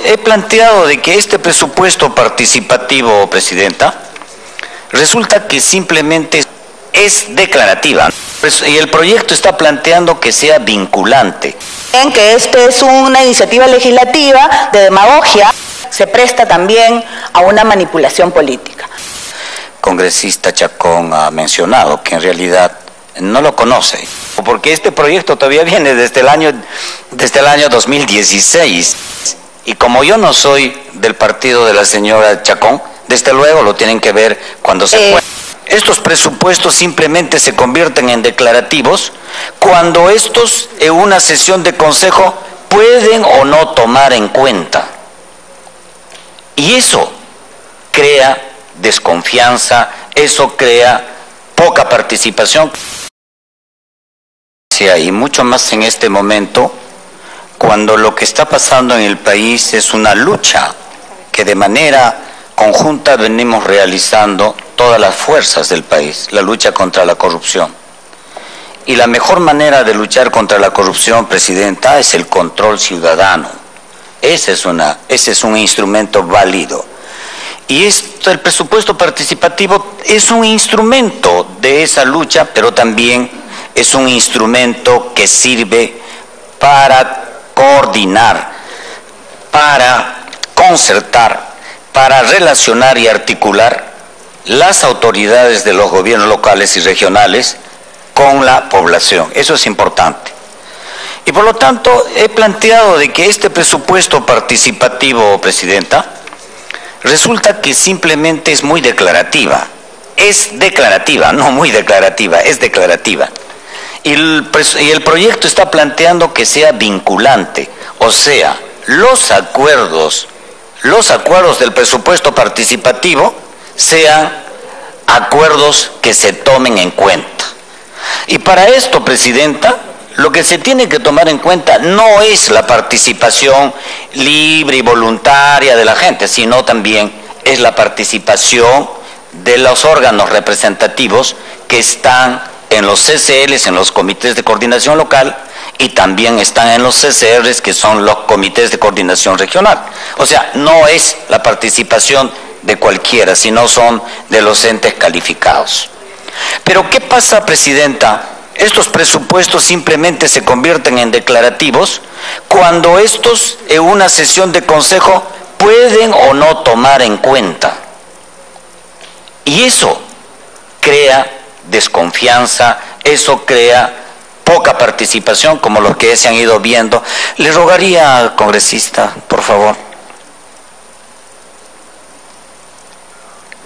he planteado de que este presupuesto participativo, Presidenta, resulta que simplemente es declarativa. Y el proyecto está planteando que sea vinculante. En que este es una iniciativa legislativa de demagogia, se presta también a una manipulación política. Congresista Chacón ha mencionado que en realidad no lo conoce, porque este proyecto todavía viene desde el año 2016. Y como yo no soy del partido de la señora Chacón, desde luego lo tienen que ver cuando se pueda. Estos presupuestos simplemente se convierten en declarativos cuando estos en una sesión de consejo pueden o no tomar en cuenta. Y eso crea desconfianza, eso crea poca participación. Y mucho más en este momento, cuando lo que está pasando en el país es una lucha que de manera conjunta venimos realizando todas las fuerzas del país, la lucha contra la corrupción. Y la mejor manera de luchar contra la corrupción, Presidenta, es el control ciudadano. Ese es un instrumento válido. Y el presupuesto participativo es un instrumento de esa lucha, pero también es un instrumento que sirve para coordinar, para concertar, para relacionar y articular las autoridades de los gobiernos locales y regionales con la población. Eso es importante. Y por lo tanto, he planteado de que este presupuesto participativo, Presidenta, resulta que simplemente es muy declarativa. Es declarativa, no muy declarativa, es declarativa. Y el proyecto está planteando que sea vinculante, o sea, los acuerdos del presupuesto participativo sean acuerdos que se tomen en cuenta. Y para esto, Presidenta, lo que se tiene que tomar en cuenta no es la participación libre y voluntaria de la gente, sino también es la participación de los órganos representativos que están en los CCLs, en los comités de coordinación local, y también están en los CCRs, que son los comités de coordinación regional. O sea, no es la participación de cualquiera, sino son de los entes calificados. Pero ¿qué pasa, Presidenta? Estos presupuestos simplemente se convierten en declarativos cuando estos en una sesión de consejo pueden o no tomar en cuenta. Y eso crea desconfianza, eso crea poca participación, como los que se han ido viendo. Le rogaría al congresista, por favor.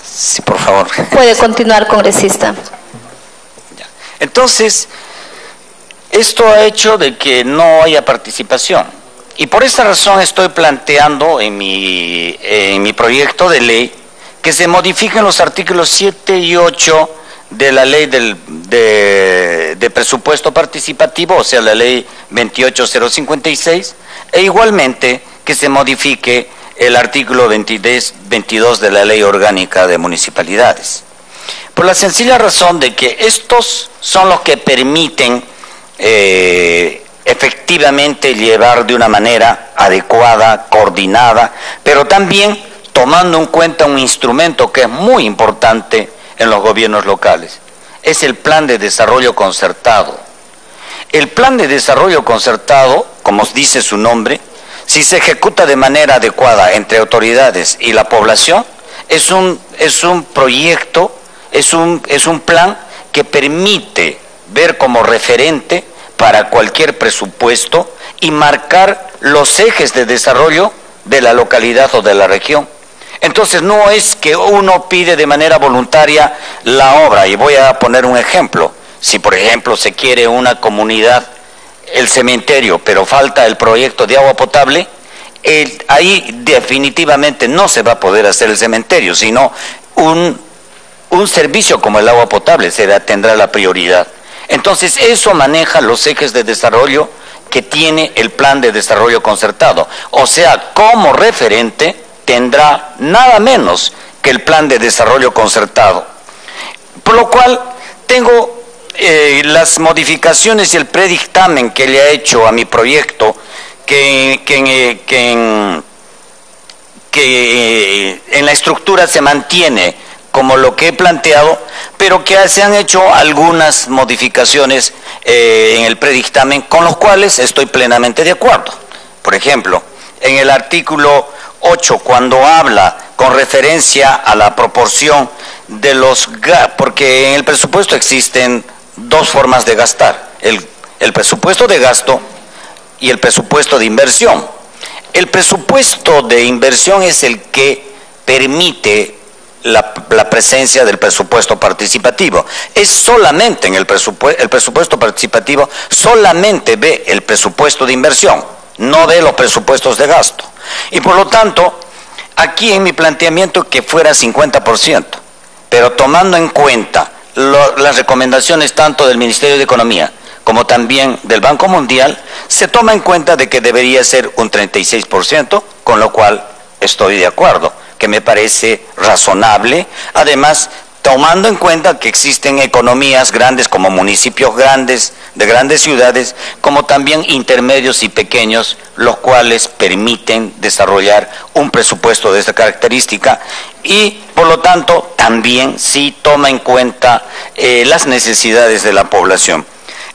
Sí, por favor. Puede continuar, congresista. Entonces, esto ha hecho de que no haya participación. Y por esa razón estoy planteando en mi proyecto de ley que se modifiquen los artículos 7 y 8 de la ley de presupuesto participativo, o sea, la ley 28056, e igualmente que se modifique el artículo 22 de la ley orgánica de municipalidades. Por la sencilla razón de que estos son los que permiten efectivamente llevar de una manera adecuada, coordinada, pero también tomando en cuenta un instrumento que es muy importante en los gobiernos locales. Es el plan de desarrollo concertado. El plan de desarrollo concertado, como dice su nombre, si se ejecuta de manera adecuada entre autoridades y la población, es un proyecto, es un plan que permite ver como referente para cualquier presupuesto y marcar los ejes de desarrollo de la localidad o de la región. Entonces no es que uno pide de manera voluntaria la obra, y voy a poner un ejemplo. Si por ejemplo se quiere una comunidad, el cementerio, pero falta el proyecto de agua potable, ahí definitivamente no se va a poder hacer el cementerio, sino un servicio como el agua potable tendrá la prioridad. Entonces eso maneja los ejes de desarrollo que tiene el plan de desarrollo concertado. O sea, como referente tendrá nada menos que el plan de desarrollo concertado. Por lo cual tengo las modificaciones y el predictamen que le ha hecho a mi proyecto, que que en la estructura se mantiene como lo que he planteado, pero que se han hecho algunas modificaciones en el predictamen con los cuales estoy plenamente de acuerdo. Por ejemplo, en el artículo 8, cuando habla con referencia a la proporción de porque en el presupuesto existen dos formas de gastar, el presupuesto de gasto y el presupuesto de inversión. El presupuesto de inversión es el que permite la presencia del presupuesto participativo. Es solamente en el presupuesto participativo, solamente ve el presupuesto de inversión, no ve los presupuestos de gasto. Y por lo tanto, aquí en mi planteamiento que fuera 50%, pero tomando en cuenta las recomendaciones tanto del Ministerio de Economía como también del Banco Mundial, se toma en cuenta de que debería ser un 36%, con lo cual estoy de acuerdo, que me parece razonable, además tomando en cuenta que existen economías grandes como municipios grandes, de grandes ciudades, como también intermedios y pequeños, los cuales permiten desarrollar un presupuesto de esta característica y por lo tanto también sí toma en cuenta las necesidades de la población.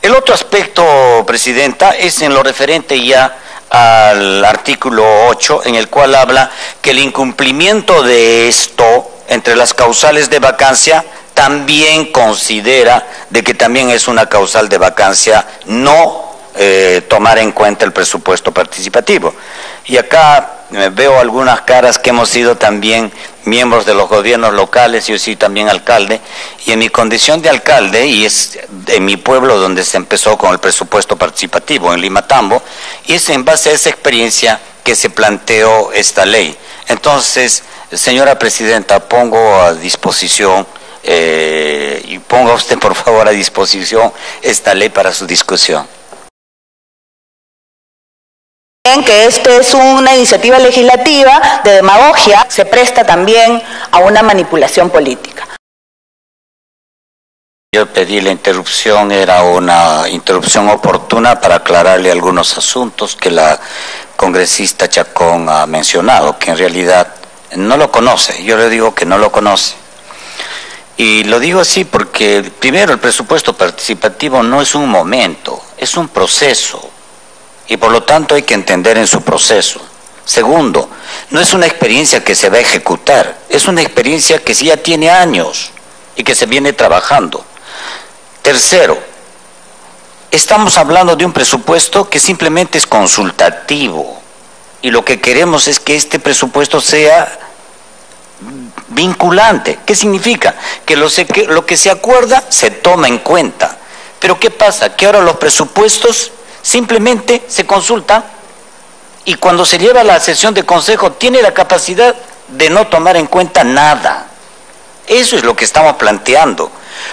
El otro aspecto, Presidenta, es en lo referente ya al artículo 8, en el cual habla que el incumplimiento de esto entre las causales de vacancia también considera de que también es una causal de vacancia no tomar en cuenta el presupuesto participativo. Y acá veo algunas caras que hemos sido también miembros de los gobiernos locales, yo soy también alcalde, y en mi condición de alcalde, y es en mi pueblo donde se empezó con el presupuesto participativo, en Limatambo, y es en base a esa experiencia que se planteó esta ley. Entonces, señora Presidenta, pongo a disposición, y ponga usted por favor a disposición esta ley para su discusión. Que este es una iniciativa legislativa de demagogia, se presta también a una manipulación política. Yo pedí la interrupción, era una interrupción oportuna para aclararle algunos asuntos que la congresista Chacón ha mencionado, que en realidad no lo conoce. Yo le digo que no lo conoce. Y lo digo así porque, primero, el presupuesto participativo no es un momento, es un proceso. Y por lo tanto hay que entender en su proceso. Segundo, no es una experiencia que se va a ejecutar, es una experiencia que sí ya tiene años y que se viene trabajando. Tercero, estamos hablando de un presupuesto que simplemente es consultativo y lo que queremos es que este presupuesto sea vinculante. ¿Qué significa? Que lo que se acuerda se toma en cuenta. Pero ¿qué pasa? Que ahora los presupuestos simplemente se consultan y cuando se lleva a la sesión de consejo tiene la capacidad de no tomar en cuenta nada. Eso es lo que estamos planteando.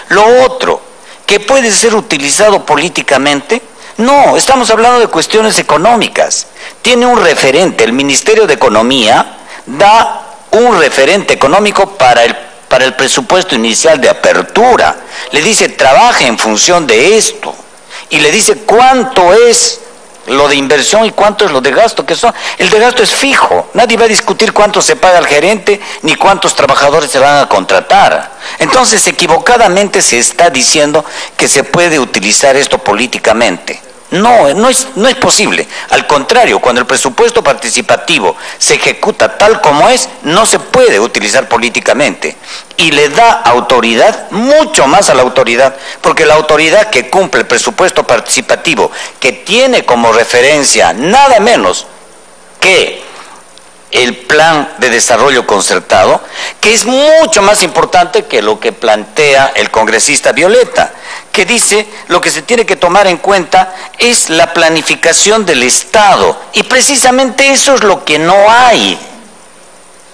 Lo otro, que puede ser utilizado políticamente, no, estamos hablando de cuestiones económicas. Tiene un referente, el Ministerio de Economía da un referente económico para el presupuesto inicial de apertura. Le dice, trabaje en función de esto. Y le dice cuánto es lo de inversión y cuánto es lo de gasto, que son, el de gasto es fijo, nadie va a discutir cuánto se paga al gerente ni cuántos trabajadores se van a contratar. Entonces equivocadamente se está diciendo que se puede utilizar esto políticamente. No es posible. Al contrario, cuando el presupuesto participativo se ejecuta tal como es, no se puede utilizar políticamente. Y le da autoridad, mucho más a la autoridad, porque la autoridad que cumple el presupuesto participativo, que tiene como referencia nada menos que el plan de desarrollo concertado, que es mucho más importante que lo que plantea el congresista Violeta, que dice lo que se tiene que tomar en cuenta es la planificación del Estado, y precisamente eso es lo que no hay,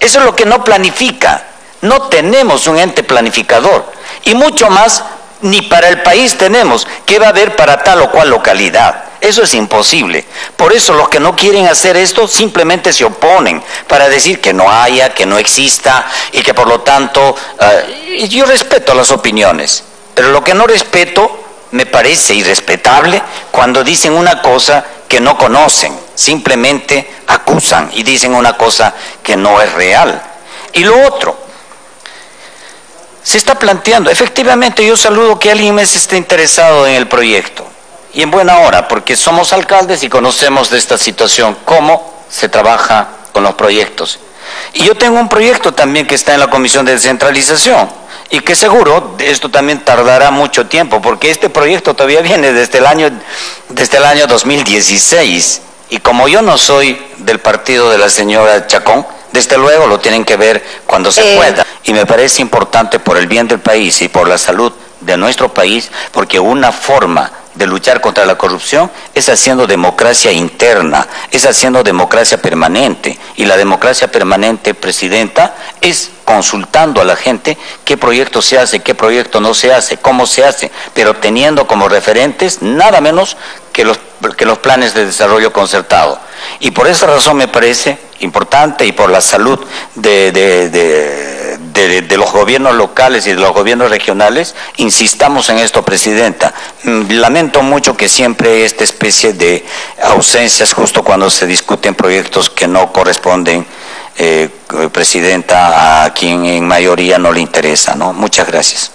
eso es lo que no planifica. No tenemos un ente planificador, y mucho más ni para el país tenemos. ¿Qué va a haber para tal o cual localidad? Eso es imposible. Por eso los que no quieren hacer esto simplemente se oponen para decir que no haya, que no exista y que por lo tanto, yo respeto las opiniones, pero lo que no respeto me parece irrespetable cuando dicen una cosa que no conocen, simplemente acusan y dicen una cosa que no es real. Y lo otro, se está planteando, efectivamente yo saludo que alguien más esté interesado en el proyecto, y en buena hora, porque somos alcaldes y conocemos de esta situación, cómo se trabaja con los proyectos. Y yo tengo un proyecto también que está en la Comisión de Descentralización, y que seguro esto también tardará mucho tiempo, porque este proyecto todavía viene desde el año 2016, y como yo no soy del partido de la señora Chacón, desde luego lo tienen que ver cuando se pueda. Y me parece importante por el bien del país y por la salud de nuestro país, porque una forma de luchar contra la corrupción es haciendo democracia interna, es haciendo democracia permanente. Y la democracia permanente, Presidenta, es consultando a la gente qué proyecto se hace, qué proyecto no se hace, cómo se hace, pero teniendo como referentes nada menos que los planes de desarrollo concertado. Y por esa razón me parece importante, y por la salud de los gobiernos locales y de los gobiernos regionales, insistamos en esto, Presidenta. Lamento mucho que siempre esta especie de ausencias justo cuando se discuten proyectos que no corresponden, Presidenta, a quien en mayoría no le interesa, ¿no? Muchas gracias.